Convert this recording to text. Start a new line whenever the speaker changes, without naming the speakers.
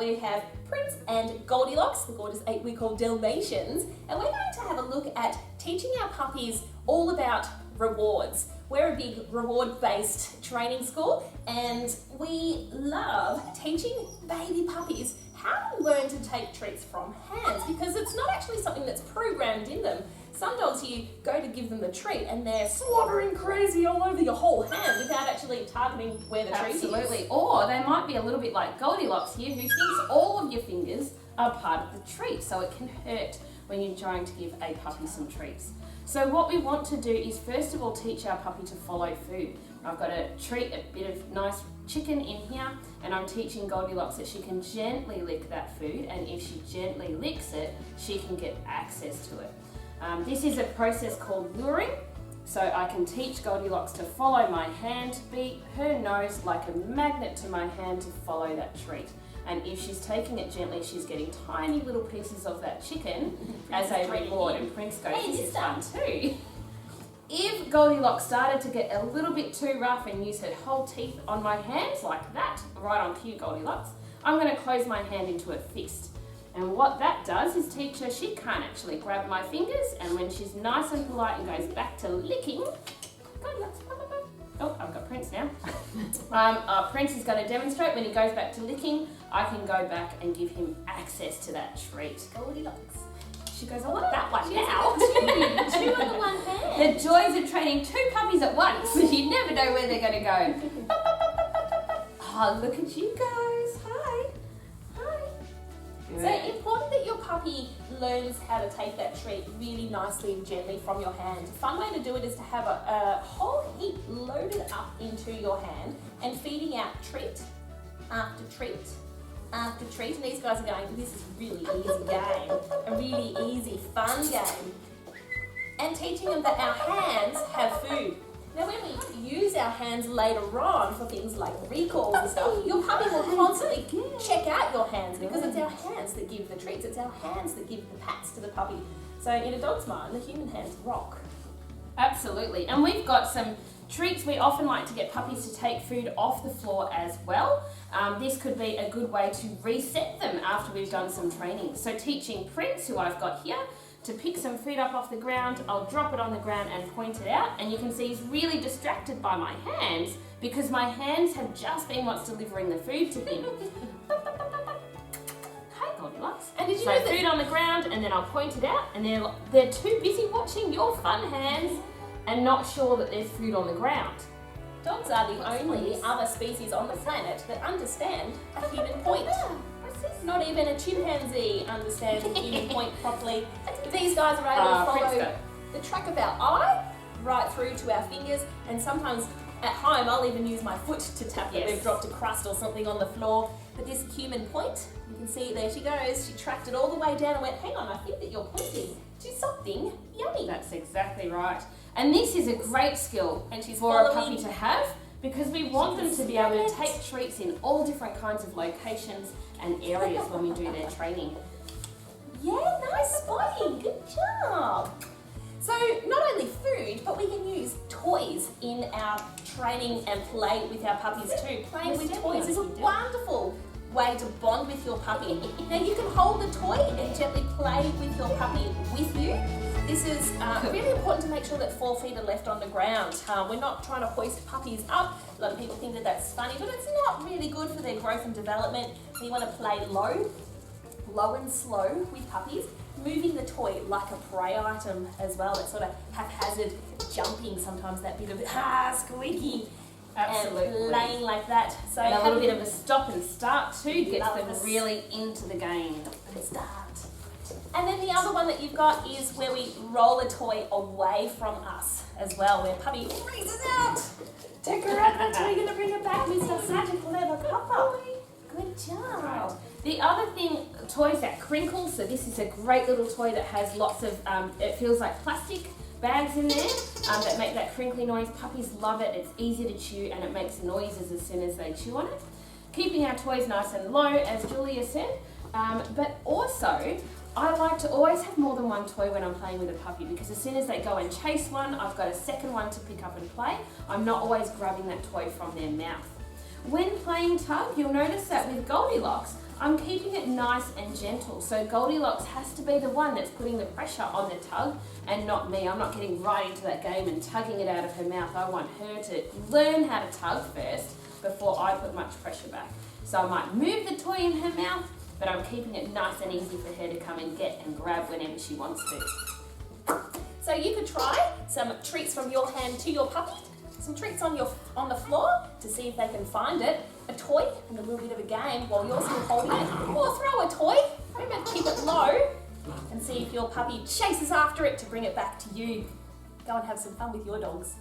we have Prince and Goldilocks, the gorgeous 8-week-old Dalmatians, and we're going to have a look at teaching our puppies all about rewards. We're a big reward-based training school, and we love teaching baby puppies how to learn to take treats from hands, because it's not actually something that's programmed in them. Some dogs, you go to give them the treat and they're slobbering crazy all over your whole hand without actually targeting where the treat is.
Absolutely. Or they might be a little bit like Goldilocks here, who thinks all of your fingers are part of the treat, so it can hurt when you're trying to give a puppy some treats. So what we want to do is first of all teach our puppy to follow food. I've got a bit of nice chicken in here, and I'm teaching Goldilocks that she can gently lick that food, and if she gently licks it, she can get access to it. This is a process called luring, so I can teach Goldilocks to follow my hand, beat her nose like a magnet to my hand to follow that treat. And if she's taking it gently, she's getting tiny little pieces of that chicken as a reward. And Prince goes,
hey,
this is fun too. If Goldilocks started to get a little bit too rough and use her whole teeth on my hands like that, right on cue Goldilocks, I'm going to close my hand into a fist. And what that does is teach her she can't actually grab my fingers, and when she's nice and polite and goes back to licking, Goldilocks, oh, I've got Prince now. Prince is going to demonstrate when he goes back to licking, I can go back and give him access to that treat.
Goldilocks.
She goes, I want that one now.
Two on the one hand.
The joys of training two puppies at once. You never know where they're going to go. Oh, look at you guys. Hi. Hi.
So important that your puppy learns how to take that treat really nicely and gently from your hand. A fun way to do it is to have a whole heap loaded up into your hand and feeding out treat after treat after treat. And these guys are going, this is a really easy game, a really easy, fun game. And teaching them that our hands have food. Now when we use our hands later on for things like recalls and stuff, your puppy will constantly check out your hands, because it's our hands that give the treats, it's our hands that give the pats to the puppy. So in a dog's mind, the human hands rock.
Absolutely. And we've got some treats. We often like to get puppies to take food off the floor as well. This could be a good way to reset them after we've done some training. So teaching Prince, who I've got here, to pick some food up off the ground, I'll drop it on the ground and point it out, and you can see he's really distracted by my hands because my hands have just been what's delivering the food to him. Hi Goldilocks.
And did you
so
know that
food on the ground, and then I'll point it out, and they're too busy watching your fun hands and not sure that there's food on the ground.
dogs are the only other species on the planet that understand a human point. Not even a chimpanzee understands a human point properly. These guys are able to follow the track of our eye right through to our fingers, and sometimes at home I'll even use my foot to tap that we've dropped a crust or something on the floor. But this human point, you can see there she goes, she tracked it all the way down and went, hang on, I think that you're pointing to something yummy.
That's exactly right. And this is a great skill for a puppy to have, because we want them to be able to take treats in all different kinds of locations and areas when we do their training.
Yeah, nice spotting. Good job. So not only food, but we can use toys in our training and play with our puppies too. Playing with toys is a wonderful way to bond with your puppy. Now you can hold the toy and gently play with your puppy with you. This is really important to make sure that 4 feet are left on the ground. We're not trying to hoist puppies up. A lot of people think that that's funny, but it's not really good for their growth and development. We want to play low and slow with puppies, moving the toy like a prey item as well. That sort of haphazard jumping, sometimes that bit of squeaky.
Absolutely.
And playing like that. So
and a little bit of a stop and start too gets them
this.
really into the game.
Stop and start. And then the other one that you've got is where we roll a toy away from us as well, where puppy freezes out. Take her out until you're going to bring her back, Mr. Magic Clever Papa. Good job.
Right. The other thing, toys that crinkle. So this is a great little toy that has lots of, it feels like plastic bags in there that make that crinkly noise. Puppies love it. It's easy to chew and it makes noises as soon as they chew on it. Keeping our toys nice and low, as Julia said, but also I like to always have more than one toy when I'm playing with a puppy, because as soon as they go and chase one, I've got a second one to pick up and play. I'm not always grabbing that toy from their mouth. When playing tug, you'll notice that with Goldilocks, I'm keeping it nice and gentle. So Goldilocks has to be the one that's putting the pressure on the tug and not me. I'm not getting right into that game and tugging it out of her mouth. I want her to learn how to tug first before I put much pressure back. So I might move the toy in her mouth, but I'm keeping it nice and easy for her to come and get and grab whenever she wants to.
So you could try some treats from your hand to your puppy, some treats on the floor to see if they can find it, a toy and a little bit of a game while you're still holding it, or throw a toy, remember keep it low, and see if your puppy chases after it to bring it back to you. Go and have some fun with your dogs.